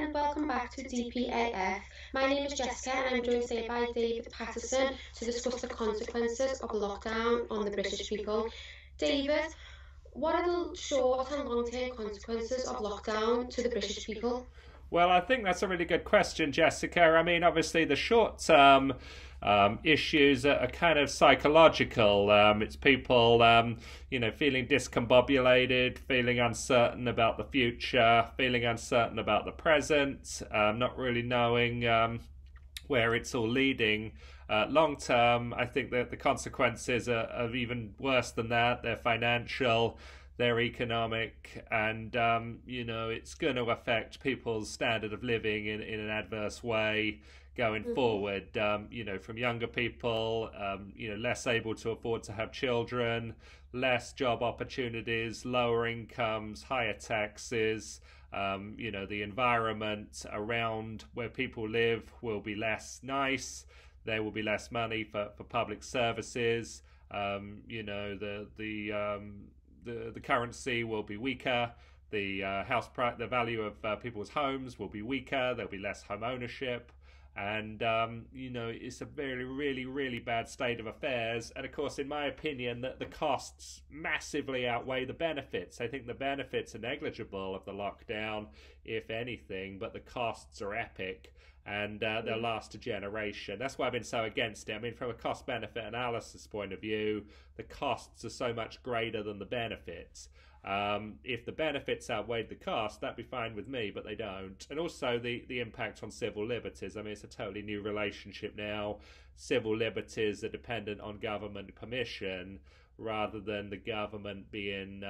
and welcome back to DPAF. My name is Jessica and I'm joined today by David Pattinson to discuss the consequences of lockdown on the British people. David, what are the short and long-term consequences of lockdown to the British people? Well, I think that's a really good question, Jessica. I mean, obviously, the short term issues are kind of psychological. It's people, feeling discombobulated, feeling uncertain about the future, feeling uncertain about the present, not really knowing where it's all leading. Long term, I think that the consequences are even worse than that. They're financial, they're economic, and it's going to affect people's standard of living in an adverse way going forward. From younger people, less able to afford to have children, less job opportunities, lower incomes, higher taxes. The environment around where people live will be less nice. There will be less money for public services. The currency will be weaker. The the value of people's homes will be weaker. There'll be less home ownership, and it's a very, really, really bad state of affairs. And of course, in my opinion, that the costs massively outweigh the benefits. I think the benefits are negligible of the lockdown, if anything, but the costs are epic. And they'll last a generation. That's why I've been so against it. I mean, from a cost-benefit analysis point of view, the costs are so much greater than the benefits. If the benefits outweighed the cost, that'd be fine with me, but they don't. And also the impact on civil liberties. I mean, it's a totally new relationship now. Civil liberties are dependent on government permission rather than the government being,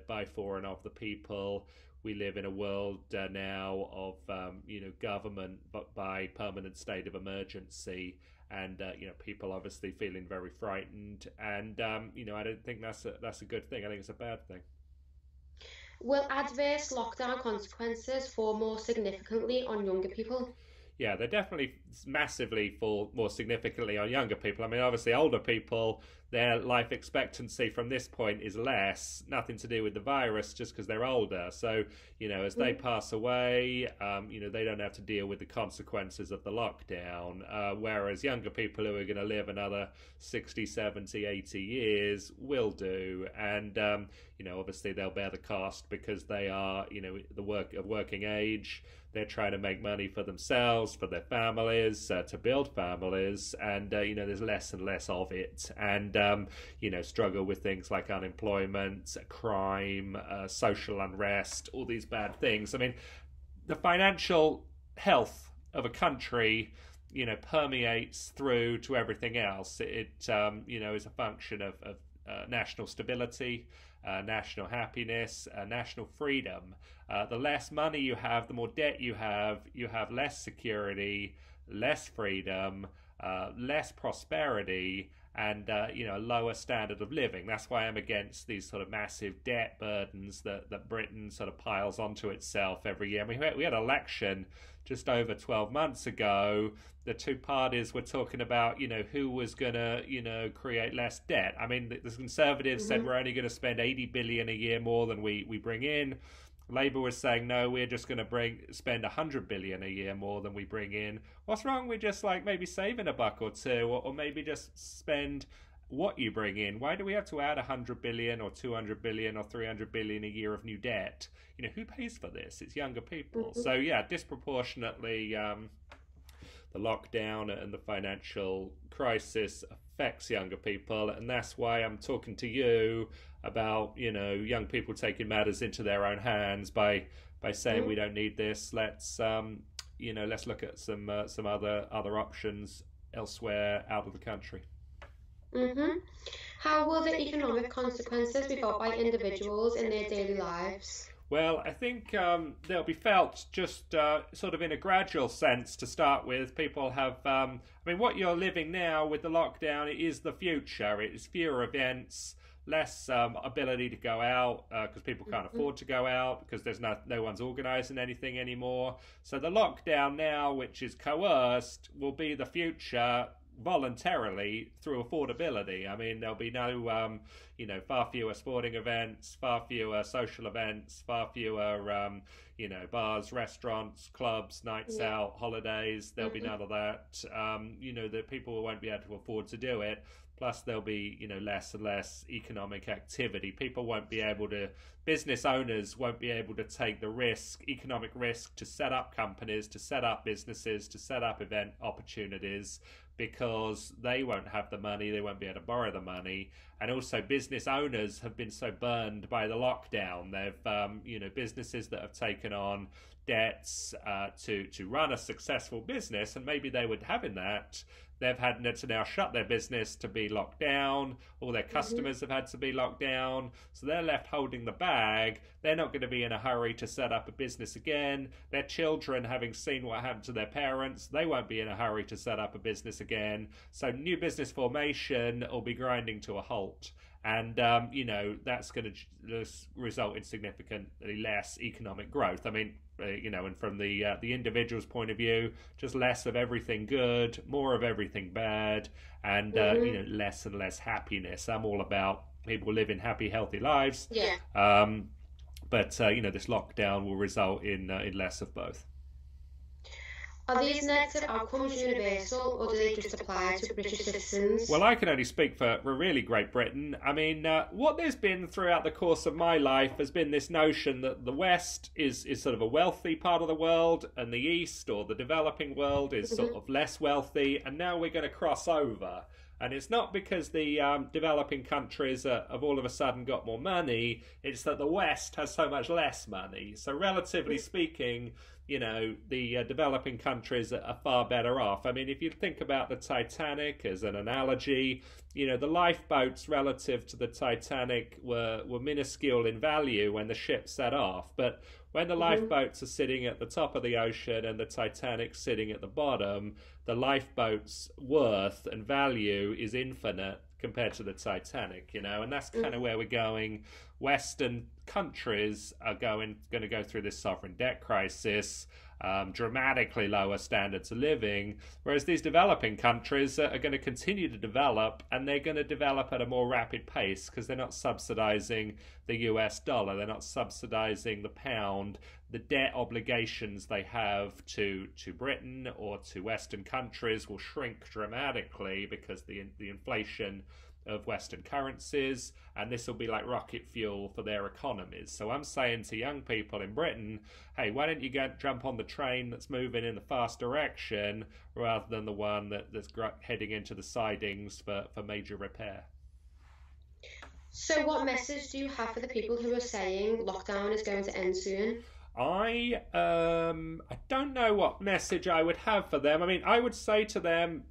by, for, and of the people. We live in a world now of, government, but by permanent state of emergency, and people obviously feeling very frightened. And I don't think that's a good thing. I think it's a bad thing. Will adverse lockdown consequences fall more significantly on younger people? Yeah, they definitely massively fall more significantly on younger people. I mean, obviously, older people, their life expectancy from this point is less, nothing to do with the virus, just because they're older. So, as they pass away, they don't have to deal with the consequences of the lockdown. Whereas younger people who are going to live another 60, 70, 80 years will do. And, obviously they'll bear the cost because they are, of working age. They're trying to make money for themselves, for their families, to build families, and there's less and less of it, and struggle with things like unemployment, crime, social unrest, all these bad things. I mean, the financial health of a country, permeates through to everything else. It is a function of national stability, national happiness, national freedom. The less money you have, the more debt you have less security, less freedom, less prosperity, and a lower standard of living. That's why I'm against these sort of massive debt burdens that Britain sort of piles onto itself every year. I mean, we had an election just over 12 months ago. The two parties were talking about, who was going to, create less debt. I mean, the Conservatives said we're only going to spend 80 billion a year more than we bring in. Labour was saying, no, we're just going to spend 100 billion a year more than we bring in. What's wrong with just maybe saving a buck or two, or maybe just spend what you bring in? Why do we have to add 100 billion or 200 billion or 300 billion a year of new debt? Who pays for this? It's younger people. So yeah, disproportionately, the lockdown and the financial crisis affects younger people, and that's why I'm talking to you about young people taking matters into their own hands by saying we don't need this. Let's look at some other options elsewhere out of the country. How will the economic consequences be felt by individuals in their daily lives? Well, I think they'll be felt just sort of in a gradual sense to start with. People have, what you're living now with the lockdown is the future. It is fewer events, less ability to go out because people can't afford to go out because there's no one's organising anything anymore. So the lockdown now, which is coerced, will be the future voluntarily through affordability. I mean, there'll be no, far fewer sporting events, far fewer social events, far fewer, bars, restaurants, clubs, nights out, holidays. There'll be none of that. The people won't be able to afford to do it. Plus, there'll be, less and less economic activity. People won't be able to, business owners won't be able to take the risk, economic risk, to set up companies, to set up businesses, to set up event opportunities, because they won't have the money, they won't be able to borrow the money. And also, business owners have been so burned by the lockdown. They've, businesses that have taken on debts to run a successful business, and maybe they would have in that. They've had to now shut their business to be locked down. All their customers have had to be locked down. So they're left holding the bag. They're not going to be in a hurry to set up a business again. Their children, having seen what happened to their parents, they won't be in a hurry to set up a business again. So new business formation will be grinding to a halt. And, that's going to result in significantly less economic growth. I mean, and from the individual's point of view, just less of everything good, more of everything bad, and, less and less happiness. I'm all about people living happy, healthy lives. Yeah. But this lockdown will result in less of both. Are these negative outcomes universal, or do they just apply to British citizens? Well, I can only speak for really Great Britain. I mean, what there's been throughout the course of my life has been this notion that the West is sort of a wealthy part of the world, and the East, or the developing world, is sort of less wealthy, and now we're going to cross over. And it's not because the developing countries have all of a sudden got more money, it's that the West has so much less money. So relatively speaking, the developing countries are far better off. I mean, if you think about the Titanic as an analogy, the lifeboats relative to the Titanic were minuscule in value when the ship set off. But when the lifeboats are sitting at the top of the ocean and the Titanic's sitting at the bottom, the lifeboat's worth and value is infinite compared to the Titanic, and that's kind of where we're going. Western countries are going to go through this sovereign debt crisis, dramatically lower standards of living, whereas these developing countries are going to continue to develop, and they're going to develop at a more rapid pace because they're not subsidizing the US dollar, they're not subsidizing the pound. The debt obligations they have to Britain or to Western countries will shrink dramatically because the inflation of Western currencies, and this will be like rocket fuel for their economies. So I'm saying to young people in Britain, hey, why don't you jump on the train that's moving in the fast direction rather than the one that's heading into the sidings for major repair? So what message do you have for the people who are saying lockdown is going to end soon? I don't know what message I would have for them. I mean, I would say to them,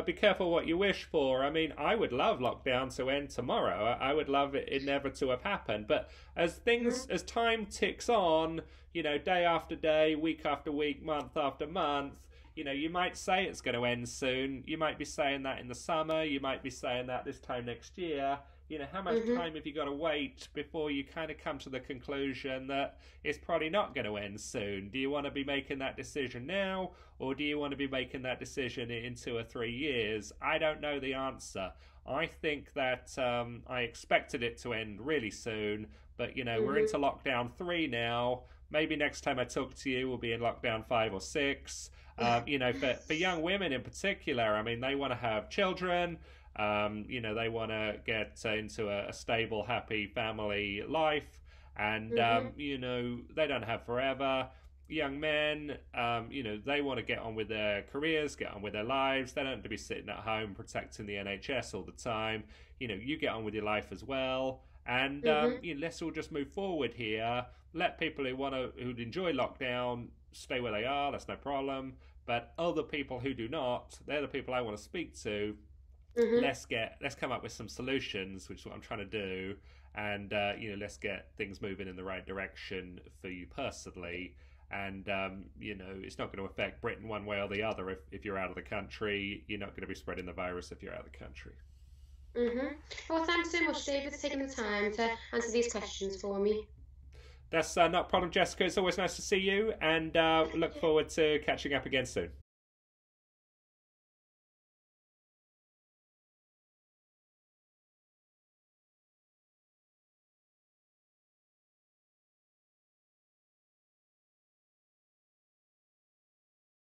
be careful what you wish for. I mean, I would love lockdown to end tomorrow. I would love it never to have happened. But as time ticks on, day after day, week after week, month after month, you might say it's going to end soon. You might be saying that in the summer. You might be saying that this time next year. How much time have you got to wait before you kind of come to the conclusion that it's probably not going to end soon? Do you want to be making that decision now, or do you want to be making that decision in 2 or 3 years? I don't know the answer. I think that I expected it to end really soon, but, we're into lockdown 3 now. Maybe next time I talk to you, we'll be in lockdown 5 or 6. For young women in particular, I mean, they want to have children. They want to get into a stable, happy family life, and they don't have forever. Young men, they want to get on with their careers, get on with their lives. They don't have to be sitting at home protecting the NHS all the time. You get on with your life as well, and let's all just move forward here. Let people who'd enjoy lockdown stay where they are. That's no problem. But other people who do not, they're the people I want to speak to. Let's come up with some solutions, which is what I'm trying to do, and let's get things moving in the right direction for you personally. And it's not going to affect Britain one way or the other. If you're out of the country, you're not going to be spreading the virus if you're out of the country. Well, thanks so much, David, for taking the time to answer these questions for me. That's not a problem, Jessica. It's always nice to see you, and look forward to catching up again soon.